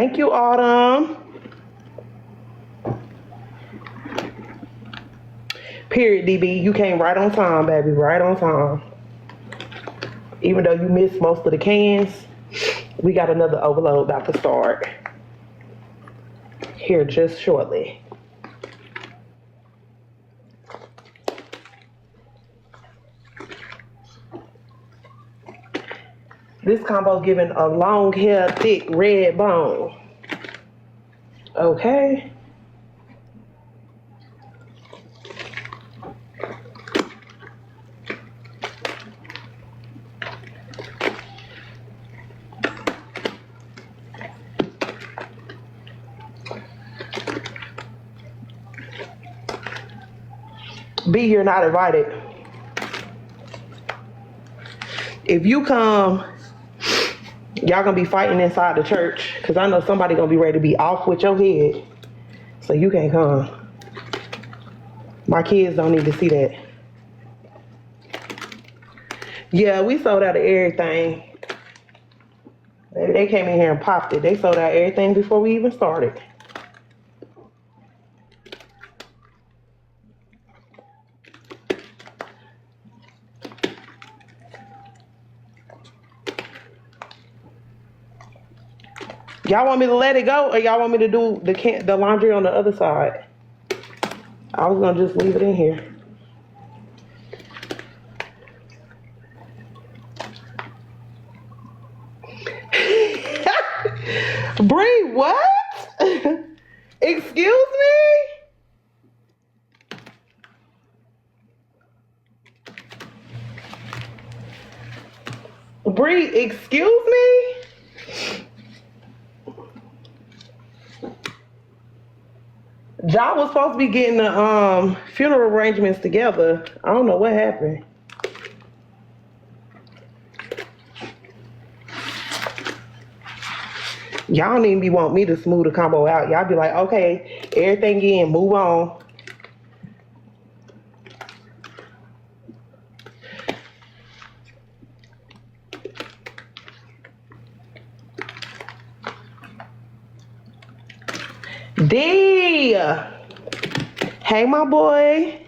Thank you, Autumn. Period, DB. You came right on time, baby. Right on time. Even though you missed most of the cans, we got another overload about to start here just shortly. This combo giving a long hair, thick red bone. Okay. B, you're not invited. If you come, y'all gonna be fighting inside the church, because I know somebody gonna be ready to be off with your head, so you can't come. My kids don't need to see that. Yeah, we sold out of everything. They came in here and popped it. They sold out everything before we even started. Y'all want me to let it go, or y'all want me to do the laundry on the other side? I was gonna just leave it in here. Bree, what? Excuse me? Bree, excuse me? Ja was supposed to be getting the funeral arrangements together. I don't know what happened. Y'all don't even be want me to smooth the combo out. Y'all be like, okay, everything in, move on. D, hey my boy.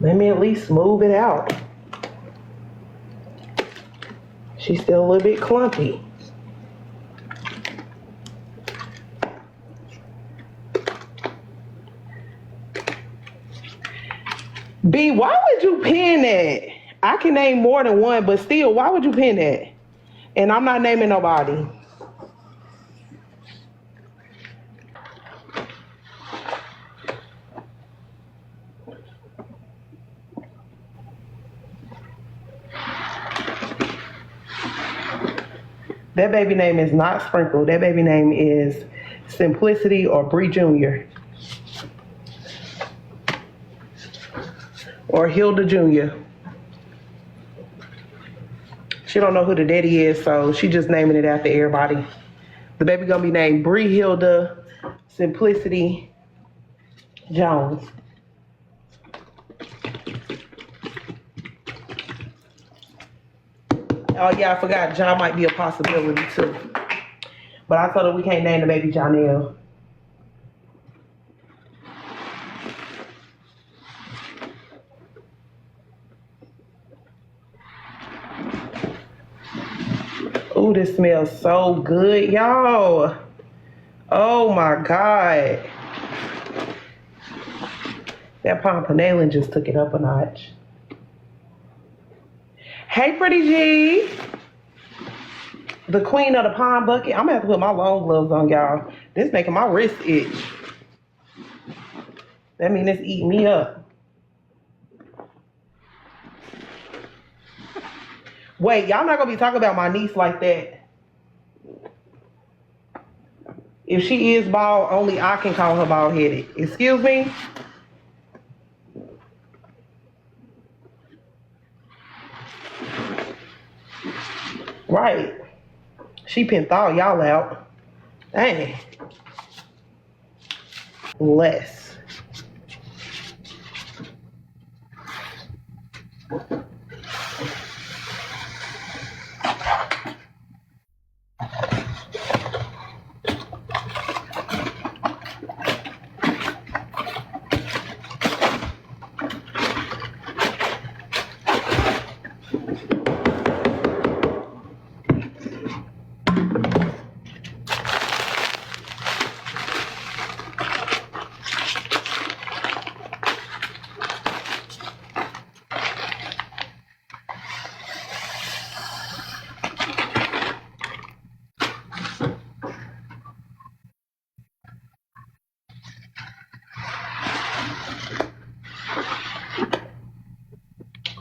Let me at least smooth it out. She's still a little bit clumpy. B, why would you pin that? I can name more than one, but still, why would you pin that? And I'm not naming nobody. That baby name is not Sprinkle. That baby name is Simplicity or Bree Jr. Or Hilda Jr. She don't know who the daddy is, so she just naming it after everybody. The baby gonna be named Bree Hilda Simplicity Jones. Oh yeah, I forgot John might be a possibility too. But I told her we can't name the baby Jonelle. Ooh, this smells so good, y'all. Oh my God. That pompanelin just took it up a notch. Hey, Pretty G. The queen of the pond bucket. I'm gonna have to put my long gloves on, y'all. This making my wrist itch. That means it's eating me up. Wait, y'all not gonna be talking about my niece like that. If she is bald, only I can call her bald-headed. Excuse me? Right. She pinned all y'all out. Dang. Less.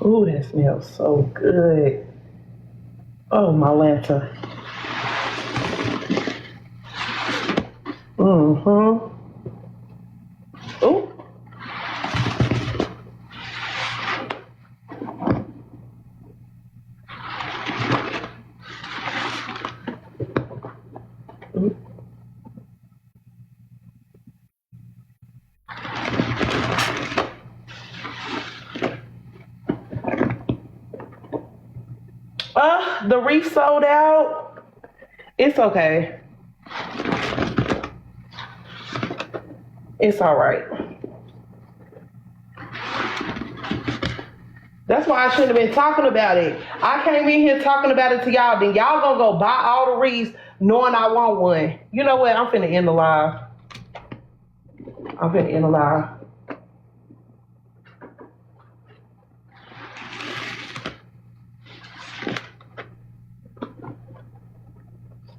Ooh, that smells so good. Oh, my Lanta. Mm-hmm. Ooh. The reef sold out. It's okay. It's all right. That's why I shouldn't have been talking about it. I came in here talking about it to y'all. Then y'all gonna go buy all the reefs knowing I want one. You know what? I'm finna end the live.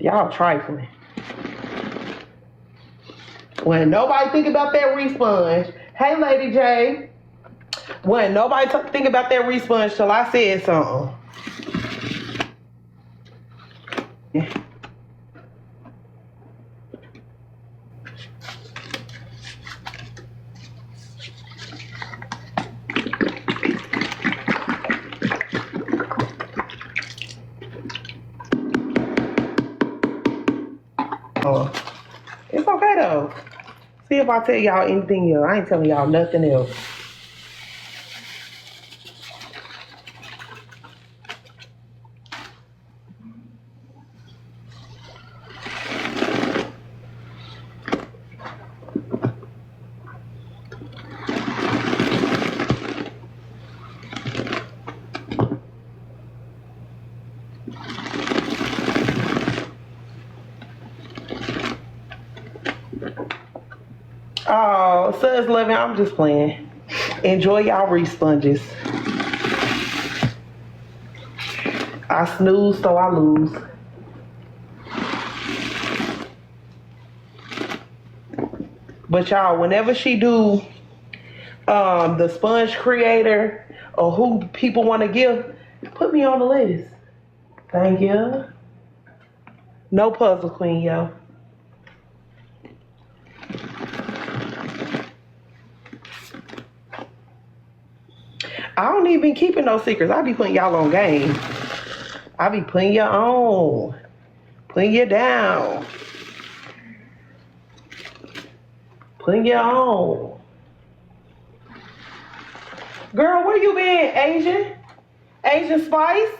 Y'all trifling. When nobody think about that re-sponge. Hey, Lady J. When nobody think about that re-sponge till I said something. Yeah. It's okay though. See if I tell y'all anything else. I ain't telling y'all nothing else. Oh, Suds loving, I'm just playing. Enjoy y'all re-sponges. I snooze, so I lose. But y'all, whenever she do the sponge creator or who people want to give, put me on the list. Thank you. No puzzle queen, yo. I don't even be keeping no secrets. I be putting y'all on game. I be putting you on. Putting you down. Putting you on. Girl, where you been, Asian? Asian Spice?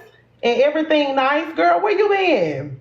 And everything nice? Girl, where you been?